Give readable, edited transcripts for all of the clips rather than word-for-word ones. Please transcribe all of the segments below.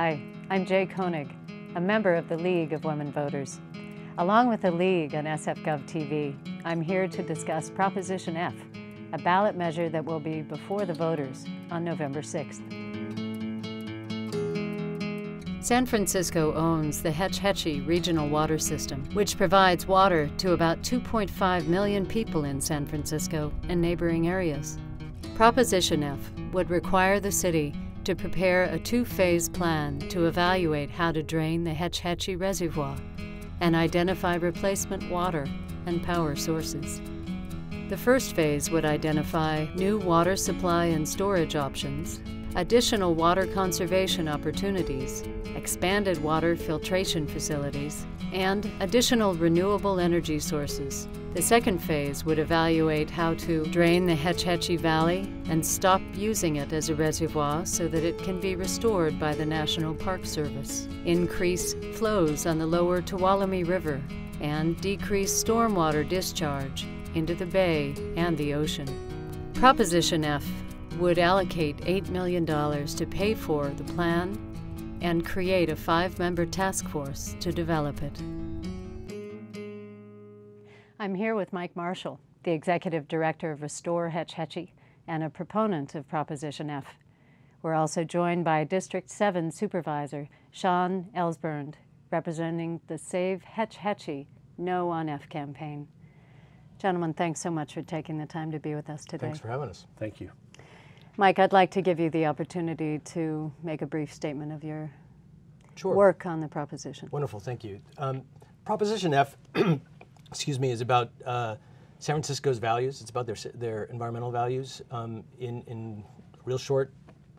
Hi, I'm Jay Koenig, a member of the League of Women Voters. Along with the League on SF.gov TV, I'm here to discuss Proposition F, a ballot measure that will be before the voters on November 6th. San Francisco owns the Hetch Hetchy Regional Water System, which provides water to about 2.5 million people in San Francisco and neighboring areas. Proposition F would require the city to prepare a two-phase plan to evaluate how to drain the Hetch Hetchy Reservoir and identify replacement water and power sources. The first phase would identify new water supply and storage options, additional water conservation opportunities, expanded water filtration facilities, and additional renewable energy sources. The second phase would evaluate how to drain the Hetch Hetchy Valley and stop using it as a reservoir so that it can be restored by the National Park Service, increase flows on the lower Tuolumne River, and decrease stormwater discharge into the bay and the ocean. Proposition F would allocate $8 million to pay for the plan and create a 5-member task force to develop it. I'm here with Mike Marshall, the Executive Director of Restore Hetch Hetchy and a proponent of Proposition F. We're also joined by District 7 Supervisor Sean Ellsbernd, representing the Save Hetch Hetchy No on F campaign. Gentlemen, thanks so much for taking the time to be with us today. Thanks for having us. Thank you. Mike, I'd like to give you the opportunity to make a brief statement of your work on the proposition. Wonderful, thank you. Proposition F excuse me, is about San Francisco's values. It's about their environmental values. In real short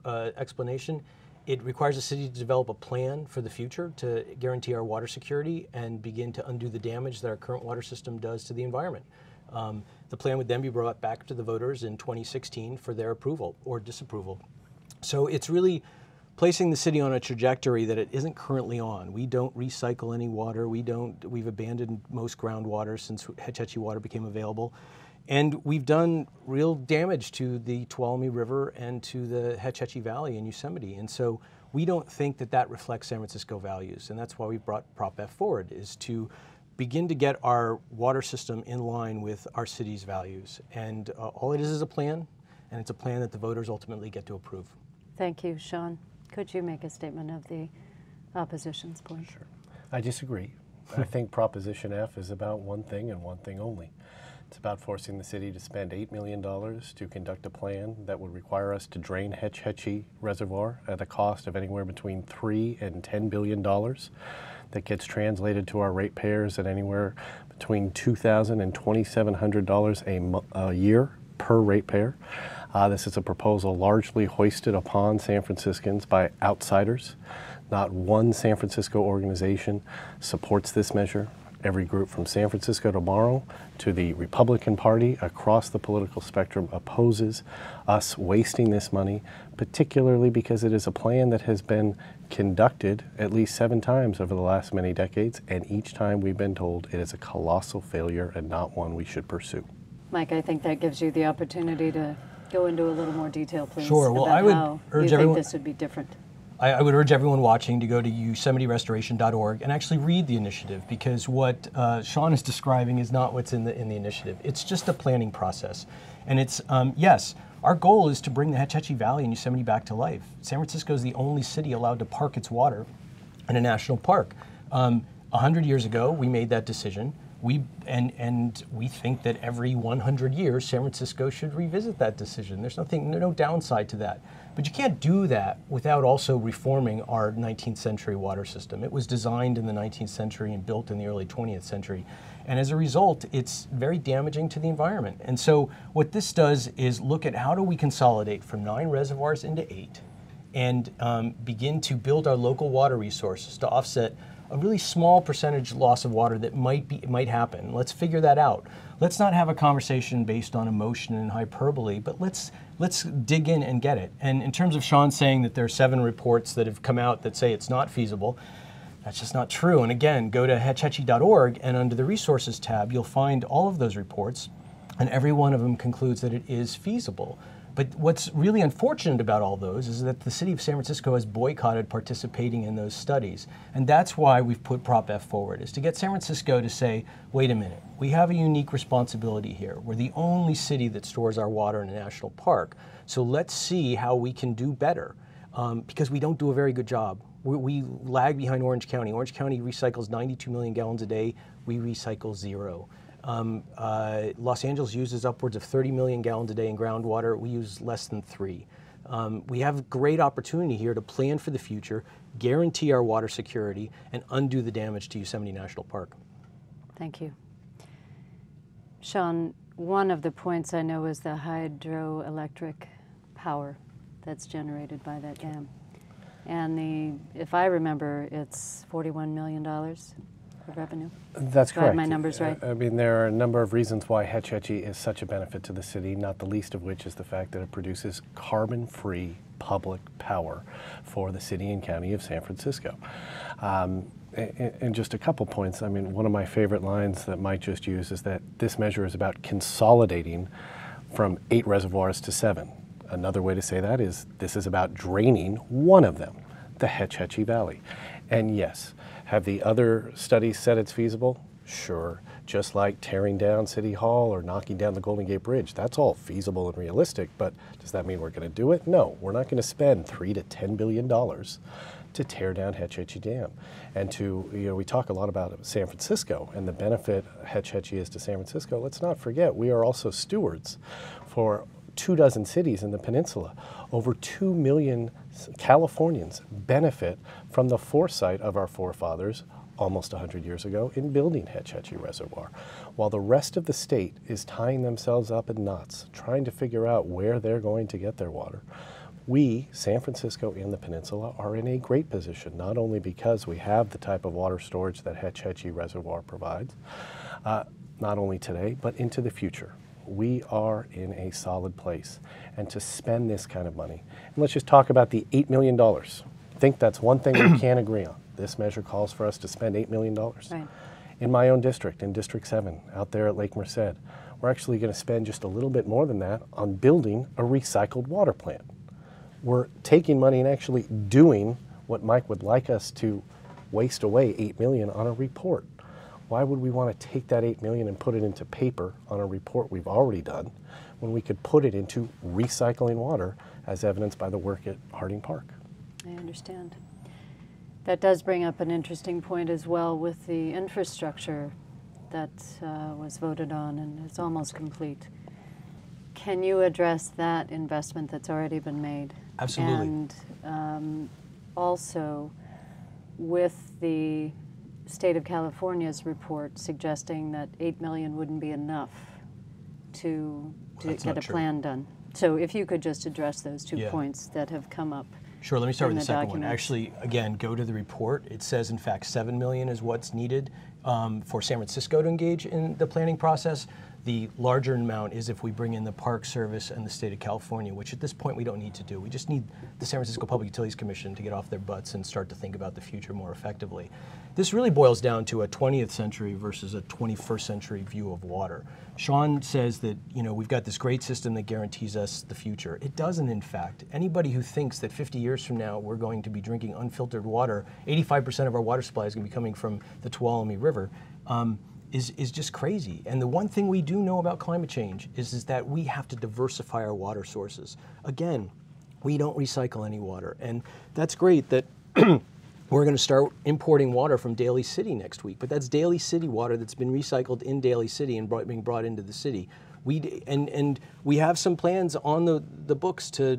explanation, it requires the city to develop a plan for the future to guarantee our water security and begin to undo the damage that our current water system does to the environment. The plan would then be brought back to the voters in 2016 for their approval or disapproval. So it's really placing the city on a trajectory that it isn't currently on. We don't recycle any water. We've abandoned most groundwater since Hetch Hetchy water became available. And we've done real damage to the Tuolumne River and to the Hetch Hetchy Valley in Yosemite. And so we don't think that that reflects San Francisco values. And that's why we brought Prop F forward, is to begin to get our water system in line with our city's values. And all it is a plan, and it's a plan that the voters ultimately get to approve. Thank you, Sean. Could you make a statement of the opposition's point? Sure. I disagree. I think Proposition F is about one thing and one thing only. It's about forcing the city to spend $8 million to conduct a plan that would require us to drain Hetch Hetchy Reservoir at a cost of anywhere between $3 and $10 billion. That gets translated to our ratepayers at anywhere between $2,000 and $2,700 a year per ratepayer. This is a proposal largely hoisted upon San Franciscans by outsiders. Not one San Francisco organization supports this measure. Every group from San Francisco Tomorrow to the Republican Party across the political spectrum opposes us wasting this money, particularly because it is a plan that has been conducted at least 7 times over the last many decades, and each time we've been told it is a colossal failure and not one we should pursue. Mike, I think that gives you the opportunity to go into a little more detail, please. Sure. Well, I would urge everyone. Think this would be different. I would urge everyone watching to go to YosemiteRestoration.org and actually read the initiative, because what Sean is describing is not what's in the initiative. It's just a planning process, and it's yes, our goal is to bring the Hetch Hetchy Valley and Yosemite back to life. San Francisco is the only city allowed to park its water in a national park. 100 years ago, we made that decision. We think that every 100 years, San Francisco should revisit that decision. There's no downside to that. But you can't do that without also reforming our 19th century water system. It was designed in the 19th century and built in the early 20th century. And as a result, it's very damaging to the environment. And so what this does is look at how do we consolidate from 9 reservoirs into 8 and begin to build our local water resources to offset a really small percentage loss of water that might happen. Let's figure that out. Let's not have a conversation based on emotion and hyperbole, but let's dig in and get it. And in terms of Sean saying that there are 7 reports that have come out that say it's not feasible, that's just not true. And again, go to hetchhetchy.org, and under the resources tab, you'll find all of those reports, and every one of them concludes that it is feasible. But what's really unfortunate about all those is that the city of San Francisco has boycotted participating in those studies. And that's why we've put Prop F forward, is to get San Francisco to say, wait a minute, we have a unique responsibility here. We're the only city that stores our water in a national park. So let's see how we can do better, because we don't do a very good job. We lag behind Orange County. Orange County recycles 92 million gallons a day. We recycle 0. Los Angeles uses upwards of 30 million gallons a day in groundwater. We use less than 3. We have great opportunity here to plan for the future, guarantee our water security, and undo the damage to Yosemite National Park. Thank you. Sean, one of the points I know is the hydroelectric power that's generated by that dam. And if I remember, it's $41 million of revenue. That's Do I have correct. my numbers right? I mean, there are a number of reasons why Hetch Hetchy is such a benefit to the city, not the least of which is the fact that it produces carbon-free public power for the city and county of San Francisco. And just a couple points. I mean, one of my favorite lines that Mike just used is that this measure is about consolidating from 8 reservoirs to 7. Another way to say that is this is about draining one of them, the Hetch Hetchy Valley. And yes, have the other studies said it's feasible? Sure. Just like tearing down City Hall or knocking down the Golden Gate Bridge. That's all feasible and realistic, but does that mean we're going to do it? No, we're not going to spend $3 to $10 billion to tear down Hetch Hetchy Dam. And we talk a lot about San Francisco and the benefit Hetch Hetchy is to San Francisco. Let's not forget, we are also stewards for 24 cities in the peninsula. Over 2 million Californians benefit from the foresight of our forefathers almost 100 years ago in building Hetch Hetchy Reservoir, while the rest of the state is tying themselves up in knots, trying to figure out where they're going to get their water. We, San Francisco and the peninsula, are in a great position, not only because we have the type of water storage that Hetch Hetchy Reservoir provides, not only today, but into the future. We are in a solid place. And to spend this kind of money, and let's just talk about the $8 million. I think that's one thing we can agree on. This measure calls for us to spend $8 million. Right. In my own district, in District 7, out there at Lake Merced, we're actually going to spend just a little bit more than that on building a recycled water plant. We're taking money and actually doing what Mike would like us to waste away $8 million on a report. Why would we want to take that $8 million and put it into paper on a report we've already done when we could put it into recycling water as evidenced by the work at Harding Park? I understand. That does bring up an interesting point as well with the infrastructure that was voted on and is almost complete. Can you address that investment that's already been made? Absolutely. And also with the State of California's report suggesting that $8 million wouldn't be enough to get a plan done. So if you could just address those 2 points that have come up. Sure, let me start with the second documents. one. Actually, again, go to the report. It says, in fact, $7 million is what's needed for San Francisco to engage in the planning process. The larger amount is if we bring in the Park Service and the state of California, which at this point we don't need to do. We just need the San Francisco Public Utilities Commission to get off their butts and start to think about the future more effectively. This really boils down to a 20th century versus a 21st century view of water. Sean says that we've got this great system that guarantees us the future. It doesn't, in fact. Anybody who thinks that 50 years from now we're going to be drinking unfiltered water, 85% of our water supply is going to be coming from the Tuolumne River, is just crazy. And the one thing we do know about climate change is that we have to diversify our water sources. Again, we don't recycle any water. And that's great that we're going to start importing water from Daly City next week, but that's Daly City water that's been recycled in Daly City and being brought into the city. And we have some plans on the books to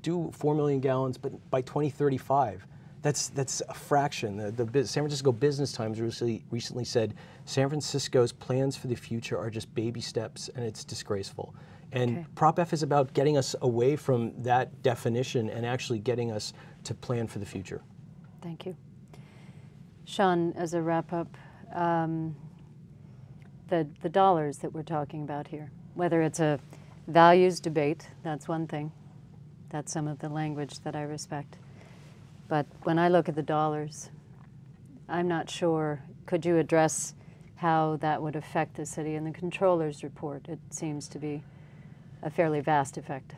do 4 million gallons, but by 2035. That's a fraction. The San Francisco Business Times recently said San Francisco's plans for the future are just baby steps, and it's disgraceful. And Prop F is about getting us away from that definition and actually getting us to plan for the future. Thank you. Sean, as a wrap-up, the dollars that we're talking about here, whether it's a values debate, that's one thing. That's some of the language that I respect. But when I look at the dollars, I'm not sure, could you address how that would affect the city? In the controller's report, it seems to be a fairly vast effect.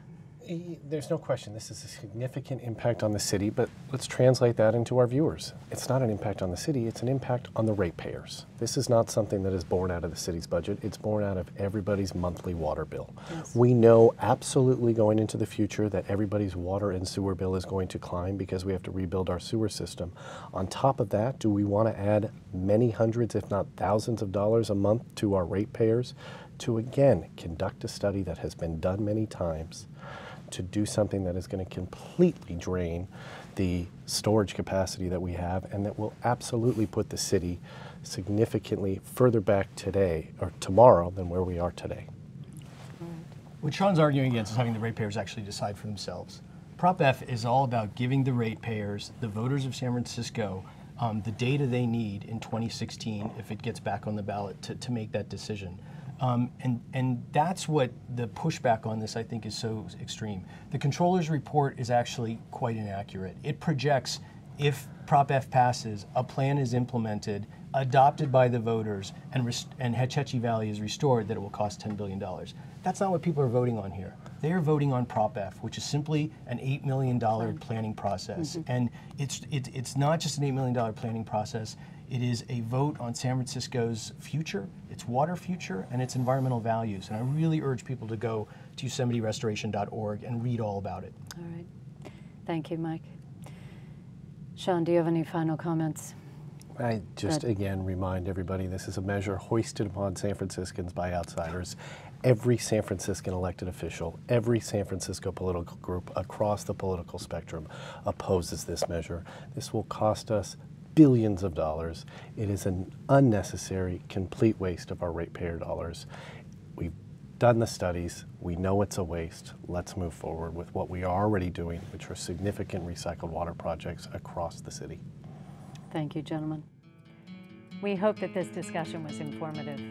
There's no question this is a significant impact on the city, but let's translate that into our viewers. It's not an impact on the city, it's an impact on the ratepayers. This is not something that is born out of the city's budget, it's born out of everybody's monthly water bill. Yes. We know absolutely going into the future that everybody's water and sewer bill is going to climb because we have to rebuild our sewer system. On top of that, do we want to add many hundreds, if not thousands of dollars a month to our ratepayers to again conduct a study that has been done many times, to do something that is going to completely drain the storage capacity that we have and that will absolutely put the city significantly further back today or tomorrow than where we are today? What Sean's arguing against is having the ratepayers actually decide for themselves. Prop F is all about giving the ratepayers, the voters of San Francisco, the data they need in 2016 if it gets back on the ballot to make that decision. And that's what the pushback on this, I think, is so extreme. The controller's report is actually quite inaccurate. It projects if Prop F passes, a plan is implemented, adopted by the voters, and Hetch Hetchy Valley is restored, that it will cost $10 billion. That's not what people are voting on here. They are voting on Prop F, which is simply an $8 million planning process. And it's not just an $8 million planning process. It is a vote on San Francisco's future, its water future, and its environmental values. And I really urge people to go to YosemiteRestoration.org and read all about it. All right. Thank you, Mike. Sean, do you have any final comments? I just again remind everybody this is a measure hoisted upon San Franciscans by outsiders. Every San Franciscan elected official, every San Francisco political group across the political spectrum opposes this measure. This will cost us billions of dollars. It is an unnecessary, complete waste of our ratepayer dollars. We've done the studies. We know it's a waste. Let's move forward with what we are already doing, which are significant recycled water projects across the city. Thank you, gentlemen. We hope that this discussion was informative.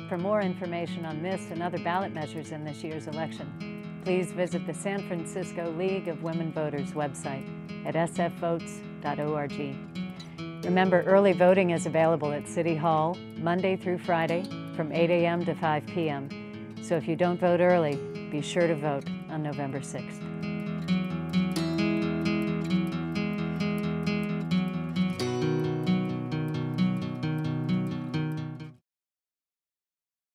For more information on this and other ballot measures in this year's election, please visit the San Francisco League of Women Voters website at sfvotes.org. Remember, early voting is available at City Hall Monday through Friday from 8 a.m. to 5 p.m. So if you don't vote early, be sure to vote on November 6th.